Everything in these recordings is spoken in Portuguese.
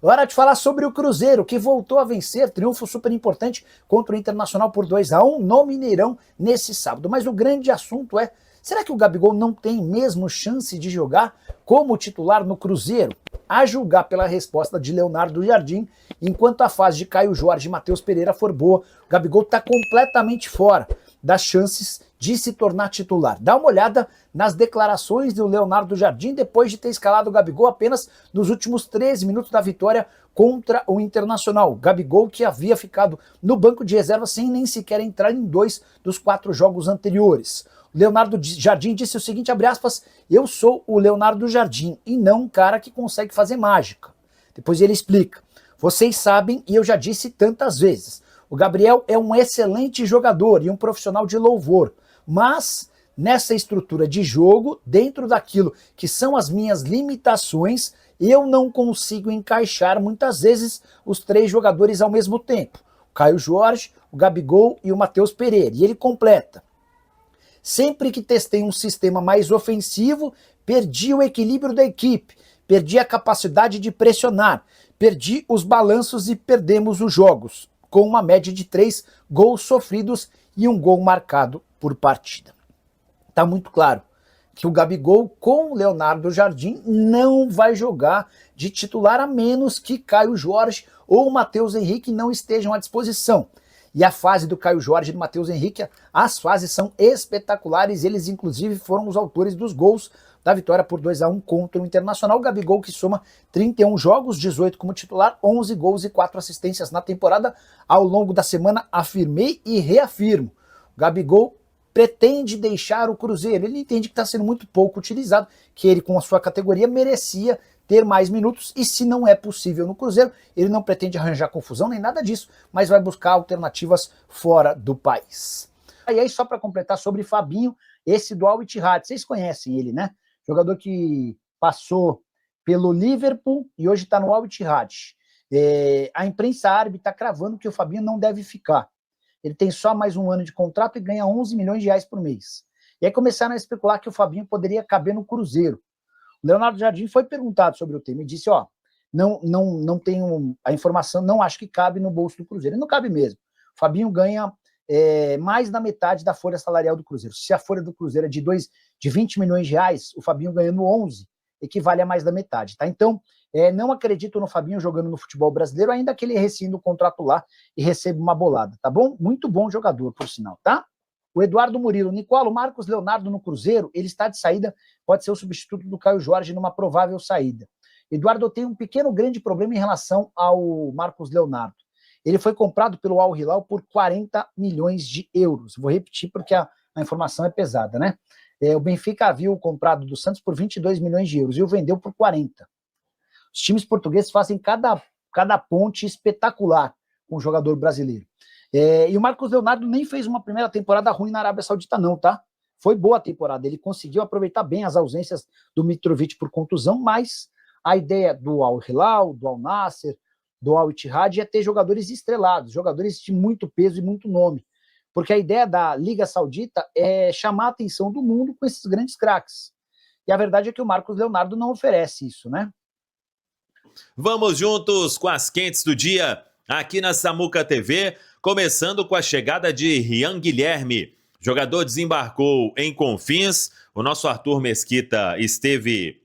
Hora de falar sobre o Cruzeiro, que voltou a vencer, triunfo super importante contra o Internacional por 2-1 no Mineirão nesse sábado. Mas o grande assunto é, será que o Gabigol não tem mesmo chance de jogar como titular no Cruzeiro? A julgar pela resposta de Leonardo Jardim, enquanto a fase de Caio Jorge e Matheus Pereira for boa, o Gabigol está completamente fora das chances de se tornar titular. Dá uma olhada nas declarações do Leonardo Jardim depois de ter escalado o Gabigol apenas nos últimos 13 minutos da vitória contra o Internacional. Gabigol que havia ficado no banco de reserva sem nem sequer entrar em 2 dos 4 jogos anteriores. O Leonardo Jardim disse o seguinte, abre aspas, eu sou o Leonardo Jardim e não um cara que consegue fazer mágica. Depois ele explica, vocês sabem e eu já disse tantas vezes, o Gabriel é um excelente jogador e um profissional de louvor, mas nessa estrutura de jogo, dentro daquilo que são as minhas limitações, eu não consigo encaixar muitas vezes os 3 jogadores ao mesmo tempo. O Caio Jorge, o Gabigol e o Matheus Pereira. E ele completa. Sempre que testei um sistema mais ofensivo, perdi o equilíbrio da equipe, perdi a capacidade de pressionar, perdi os balanços e perdemos os jogos, com uma média de 3 gols sofridos e 1 gol marcado por partida. Está muito claro que o Gabigol com o Leonardo Jardim não vai jogar de titular a menos que Caio Jorge ou o Matheus Henrique não estejam à disposição. E a fase do Caio Jorge e do Matheus Henrique, as fases são espetaculares, eles inclusive foram os autores dos gols da vitória por 2-1 contra o Internacional. O Gabigol que soma 31 jogos, 18 como titular, 11 gols e 4 assistências na temporada. Ao longo da semana afirmei e reafirmo, o Gabigol pretende deixar o Cruzeiro, ele entende que está sendo muito pouco utilizado, que ele com a sua categoria merecia ter mais minutos e se não é possível no Cruzeiro, ele não pretende arranjar confusão nem nada disso, mas vai buscar alternativas fora do país. E aí só para completar sobre Fabinho, esse do Al Ittihad, vocês conhecem ele, né? Jogador que passou pelo Liverpool e hoje está no Al Ittihad. A imprensa árabe está cravando que o Fabinho não deve ficar. Ele tem só mais 1 ano de contrato e ganha 11 milhões de reais por mês. E aí começaram a especular que o Fabinho poderia caber no Cruzeiro. O Leonardo Jardim foi perguntado sobre o tema e disse, ó, não tenho a informação, não acho que cabe no bolso do Cruzeiro. E não cabe mesmo. O Fabinho ganha mais da metade da folha salarial do Cruzeiro. Se a folha do Cruzeiro é de 20 milhões de reais, o Fabinho ganhando 11 equivale a mais da metade, tá? Então, não acredito no Fabinho jogando no futebol brasileiro, ainda que ele rescinda o contrato lá e receba uma bolada, tá bom? Muito bom jogador, por sinal, tá? O Eduardo Murilo, Nicola, o Marcos Leonardo no Cruzeiro, ele está de saída, pode ser o substituto do Caio Jorge numa provável saída. Eduardo, eu tenho um pequeno grande problema em relação ao Marcos Leonardo. Ele foi comprado pelo Al Hilal por 40 milhões de euros. Vou repetir porque a informação é pesada, né? O Benfica havia o comprado do Santos por 22 milhões de euros e o vendeu por 40. Os times portugueses fazem cada ponte espetacular com o jogador brasileiro. E o Marcos Leonardo nem fez uma primeira temporada ruim na Arábia Saudita não, tá? Foi boa a temporada, ele conseguiu aproveitar bem as ausências do Mitrovic por contusão, mas a ideia do Al Hilal, do Al Nassr, do Al Ittihad é ter jogadores estrelados, jogadores de muito peso e muito nome. Porque a ideia da Liga Saudita é chamar a atenção do mundo com esses grandes craques. E a verdade é que o Marcos Leonardo não oferece isso, né? Vamos juntos com as quentes do dia, aqui na Samuca TV, começando com a chegada de Rian Guilherme. O jogador desembarcou em Confins, o nosso Arthur Mesquita esteve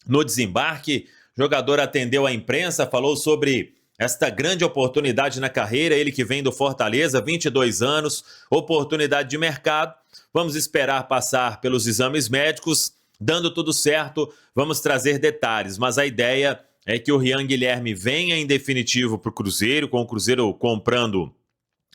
no desembarque, o jogador atendeu a imprensa, falou sobre esta grande oportunidade na carreira, ele que vem do Fortaleza, 22 anos, oportunidade de mercado. Vamos esperar passar pelos exames médicos, dando tudo certo, vamos trazer detalhes, mas a ideia é que o Rian Guilherme venha em definitivo para o Cruzeiro, com o Cruzeiro comprando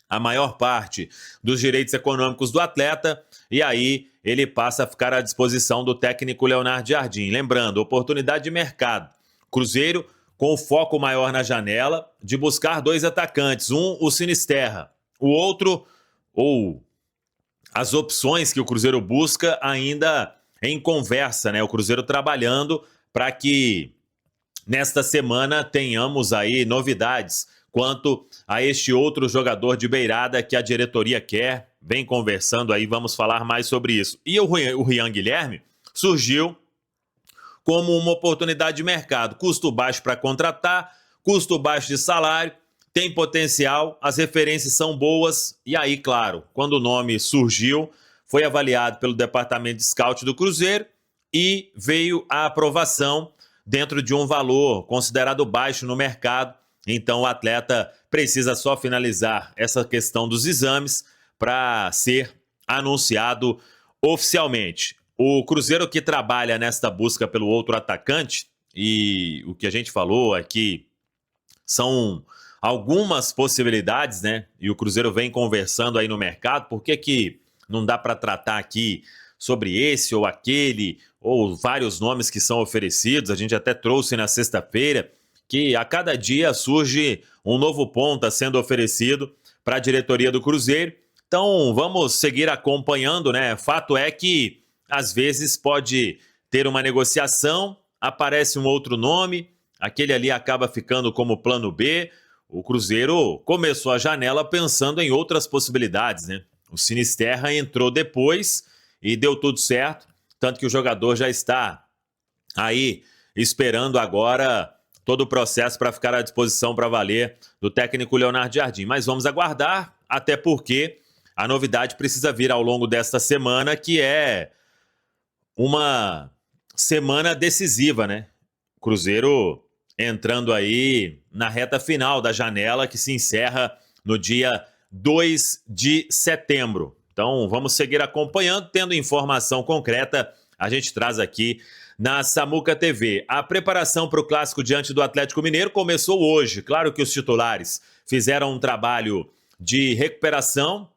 a maior parte dos direitos econômicos do atleta, e aí ele passa a ficar à disposição do técnico Leonardo Jardim. Lembrando, oportunidade de mercado. Cruzeiro com o foco maior na janela de buscar 2 atacantes, um o Sinisterra, o outro, ou as opções que o Cruzeiro busca ainda em conversa, né? O Cruzeiro trabalhando para que nesta semana tenhamos aí novidades quanto a este outro jogador de beirada que a diretoria quer, vem conversando aí, vamos falar mais sobre isso. E o Rian Guilherme surgiu como uma oportunidade de mercado, custo baixo para contratar, custo baixo de salário, tem potencial, as referências são boas, e aí, claro, quando o nome surgiu, foi avaliado pelo departamento de scout do Cruzeiro e veio a aprovação dentro de um valor considerado baixo no mercado. Então o atleta precisa só finalizar essa questão dos exames para ser anunciado oficialmente. O Cruzeiro que trabalha nesta busca pelo outro atacante, e o que a gente falou aqui são algumas possibilidades, né? E o Cruzeiro vem conversando aí no mercado. Por que não dá para tratar aqui sobre esse ou aquele, ou vários nomes que são oferecidos? A gente até trouxe na sexta-feira que a cada dia surge um novo ponta sendo oferecido para a diretoria do Cruzeiro. Então vamos seguir acompanhando, né? Fato é que às vezes pode ter uma negociação, aparece um outro nome, aquele ali acaba ficando como plano B. O Cruzeiro começou a janela pensando em outras possibilidades, né? O Sinisterra entrou depois e deu tudo certo, tanto que o jogador já está aí esperando agora todo o processo para ficar à disposição para valer do técnico Leonardo Jardim. Mas vamos aguardar, até porque a novidade precisa vir ao longo desta semana, que é uma semana decisiva, né? O Cruzeiro entrando aí na reta final da janela, que se encerra no dia 2 de setembro. Então vamos seguir acompanhando, tendo informação concreta, a gente traz aqui na Samuca TV. A preparação para o clássico diante do Atlético Mineiro começou hoje. Claro que os titulares fizeram um trabalho de recuperação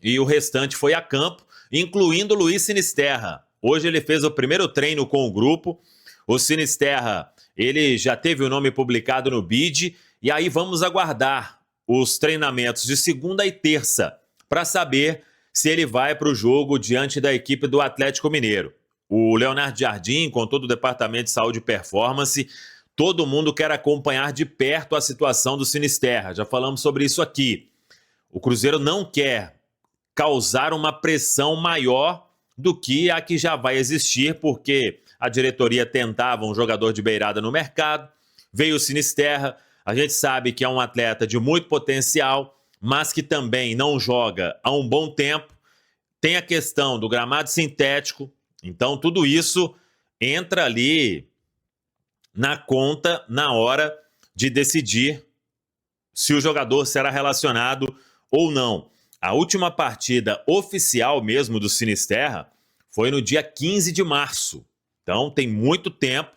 e o restante foi a campo, incluindo Luiz Sinisterra. Hoje ele fez o primeiro treino com o grupo. O Sinisterra, ele já teve o nome publicado no BID, e aí vamos aguardar os treinamentos de segunda e terça para saber se ele vai para o jogo diante da equipe do Atlético Mineiro. O Leonardo Jardim, com todo o Departamento de Saúde e Performance, todo mundo quer acompanhar de perto a situação do Sinisterra. Já falamos sobre isso aqui. O Cruzeiro não quer causar uma pressão maior do que a que já vai existir, porque a diretoria tentava um jogador de beirada no mercado, veio o Sinisterra, a gente sabe que é um atleta de muito potencial, mas que também não joga há um bom tempo, tem a questão do gramado sintético, então tudo isso entra ali na conta na hora de decidir se o jogador será relacionado ou não. A última partida oficial mesmo do Sinisterra foi no dia 15 de março. Então tem muito tempo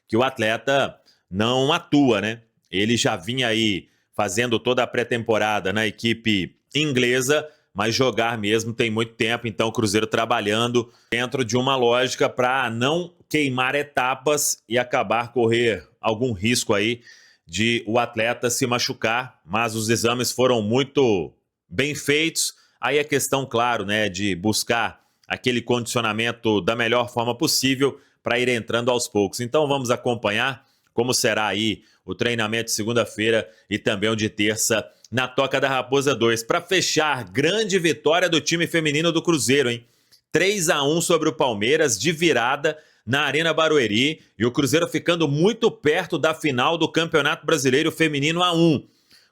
que o atleta não atua, né? Ele já vinha aí fazendo toda a pré-temporada na equipe inglesa, mas jogar mesmo tem muito tempo. Então o Cruzeiro trabalhando dentro de uma lógica para não queimar etapas e acabar correr algum risco aí de o atleta se machucar. Mas os exames foram muito bem feitos. Aí é questão, claro, né, de buscar aquele condicionamento da melhor forma possível para ir entrando aos poucos. Então vamos acompanhar como será aí o treinamento de segunda-feira e também o de terça na Toca da Raposa 2. Para fechar, grande vitória do time feminino do Cruzeiro, hein? 3-1 sobre o Palmeiras, de virada na Arena Barueri, e o Cruzeiro ficando muito perto da final do Campeonato Brasileiro Feminino A1.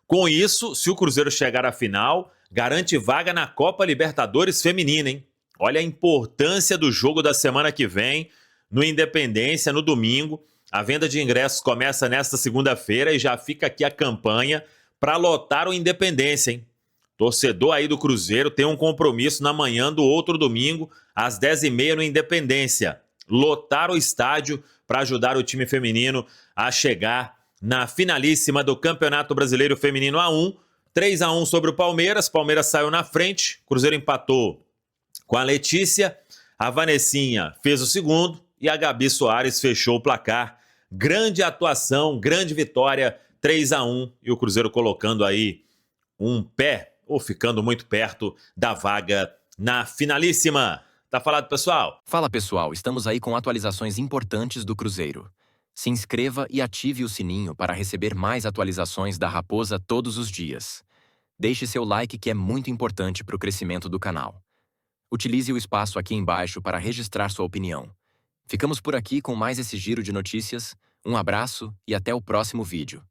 Com isso, se o Cruzeiro chegar à final, garante vaga na Copa Libertadores Feminina, hein? Olha a importância do jogo da semana que vem, no Independência, no domingo. A venda de ingressos começa nesta segunda-feira e já fica aqui a campanha para lotar o Independência, hein? Torcedor aí do Cruzeiro tem um compromisso na manhã do outro domingo, às 10h30 no Independência. Lotar o estádio para ajudar o time feminino a chegar na finalíssima do Campeonato Brasileiro Feminino A1. 3-1 sobre o Palmeiras. Palmeiras saiu na frente. Cruzeiro empatou com a Letícia. A Vanessinha fez o segundo e a Gabi Soares fechou o placar. Grande atuação, grande vitória, 3-1. E o Cruzeiro colocando aí um pé, ou ficando muito perto da vaga na finalíssima. Tá falado, pessoal? Fala, pessoal, estamos aí com atualizações importantes do Cruzeiro. Se inscreva e ative o sininho para receber mais atualizações da Raposa todos os dias. Deixe seu like, que é muito importante para o crescimento do canal. Utilize o espaço aqui embaixo para registrar sua opinião. Ficamos por aqui com mais esse giro de notícias. Um abraço e até o próximo vídeo.